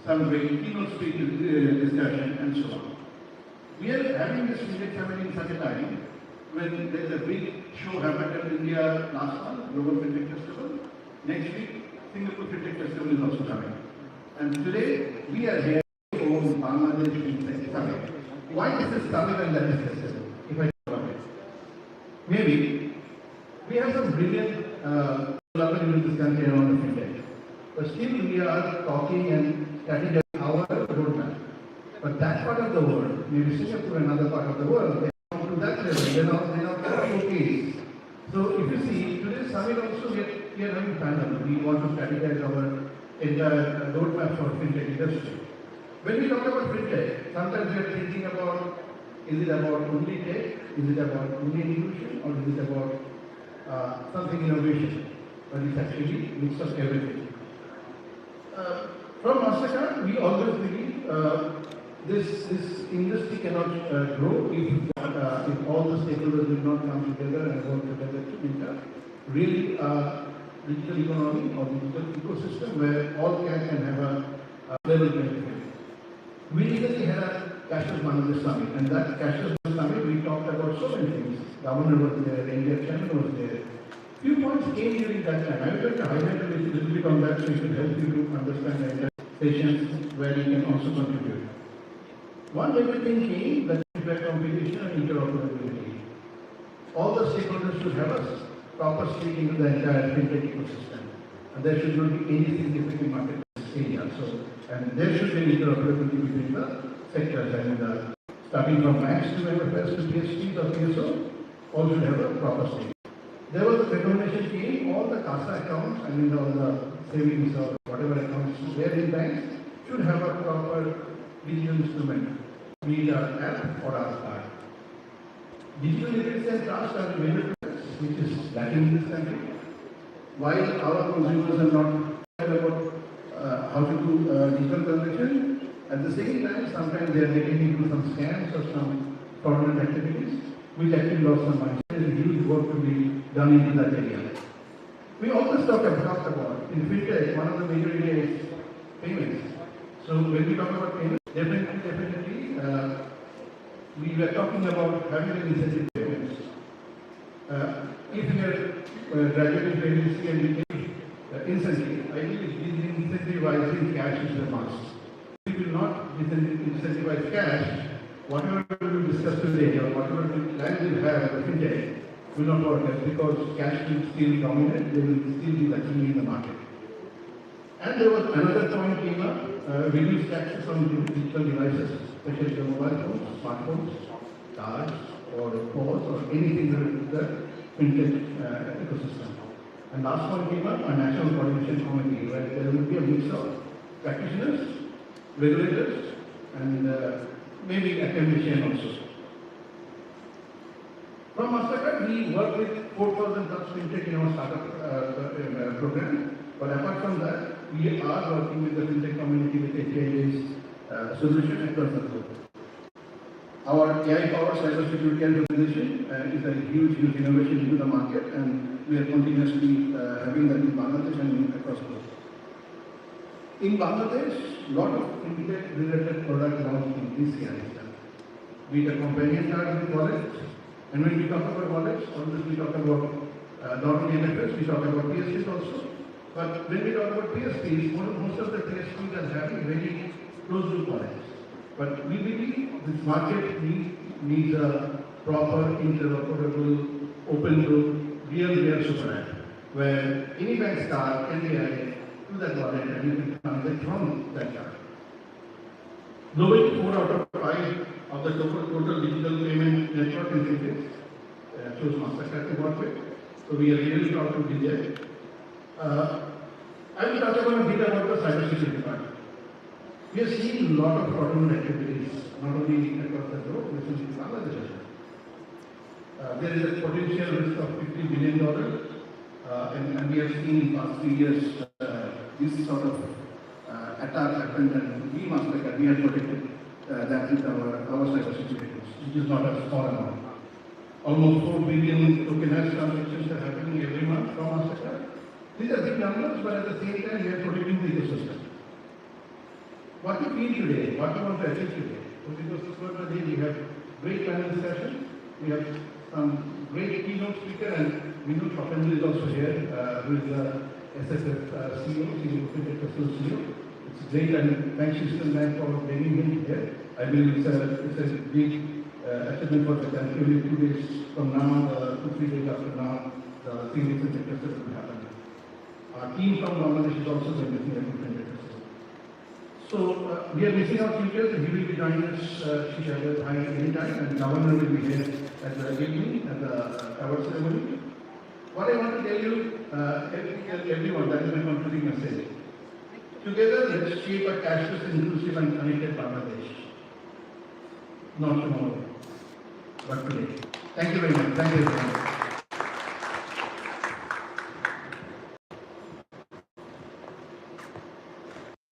some keynote speaker discussion, and so on. We are having this Fintech Summit in such a time when there is a big show happened in India last month, Global Fintech Festival. Next week, Singapore Fintech Festival is also coming. And today, we are here on Bangladesh Fintech Summit. Why is this summit and that is festival? If I talk about it. Maybe we have some brilliant development in this country around the fintech. But still we are talking and strategizing our roadmap. But that part of the world, maybe Singapore and other part of the world, they come to that level. They now showcase. So if you see, today's summit also we are having panel. We want to strategize our entire roadmap for fintech industry. When we talk about fintech, sometimes we are thinking about, is it about only tech, is it about only inclusion, or is it about something innovation? But it's actually a mix of everything. From Mastercard, we always believe this industry cannot grow if all the stakeholders will not come together and work together to build a really digital economy or digital ecosystem where all can have a level playing field. We recently had a cashless Bangladesh summit, and that cashless summit we talked about so many things. Governor was there, the India chairman was there. Few points came during that time. I would like to highlight a little bit on that so it will help you to understand the entire sessions where you can also contribute. One major thing came that feedback competition and interoperability. All the stakeholders should have a proper stake into the entire fintech ecosystem, and there should not be any significant market area. And there should be interoperability between the sectors, and starting from banks to MFS to PSPs or PSO, all should have a proper stake. There was a recommendation came, all the CASA accounts, I mean all the savings or whatever accounts there in banks should have a proper digital instrument, be it an app or a card. Digital literacy and trust are major factors which is lacking in this country. While our consumers are not aware about how to do digital transaction, at the same time sometimes they are getting into some scams or some fraudulent activities which actually lost some money. There is a huge work to be done into that area. We always talked about in fintech, one of the major areas is payments. So when we talk about payments, definitely we were talking about having an incentive payments. If we are graduating payments and we get incentive, I believe incentivizing cash is a must. If we will not incentivize cash, whatever we will discuss today or whatever we plan will have as a fintech will not work because cash will still dominate, they will still be the king in the market. And there was another point came up, reduce taxes on digital devices, especially the mobile phones, smartphones, cards, or POS, or anything related to the fintech ecosystem. And last one came up, a national coordination committee, where there will be a mix of practitioners, regulators, and maybe academicians also. From Mastercard, we work with 4,000 plus fintech in our startup program. But apart from that, we are working with the fintech community with API-based solution across the globe. Our AI-powered cybersecurity and organization is a huge innovation into the market, and we are continuously having that in Bangladesh and across the globe. In Bangladesh, a lot of fintech-related products launched in this year. Be it a companion card with wallets, and when we talk about wallets, always we talk about not only MFS, we talk about PSPs also. But when we talk about PSPs, most of the PSPs are having very closed-loop wallets. But we believe this market needs a proper, interoperable, open-loop, real super app, where any bank card can be added to that wallet and you can transact from that card. Globally, 4 out of 5 of the total digital payment network in Fintech chose Mastercard to work with. So we are really proud to be there. I will talk about a bit about the cybersecurity part. We are seeing a lot of fraudulent activities, not only across the globe, but also in Bangladesh. There is a potential risk of $50 billion, and we have seen in the past 3 years this sort of attack happened, and we Mastercard, we have protected that with our cybersecurity, which is not a small amount. Almost 4 billion tokenized transactions are happening every month from Mastercard. These are big numbers, but at the same time, we are protecting the ecosystem. what you feel today, what you want to achieve today. So because this was the day we have great panel discussion, we have some great keynote speaker, and Vinod Papanjali is also here, who is the SSF CEO, Fintech Festival CEO. It's great, and thanks to Eastern Bank for bringing him here. I believe it's a big achievement for the country. Only 2 days from now, 2-3 days after now, the Fintech Festival will happen. Our team from Bangladesh is also going to be at the Fintech Festival. So we are missing our speakers, and he will be joining us anytime, and Governor will be here at the evening and the award ceremony. What I want to tell you, everyone, that is my concluding message. Together, let's shape a cashless, inclusive, and connected Bangladesh. Not tomorrow, but today. Thank you very much. Thank you, everyone.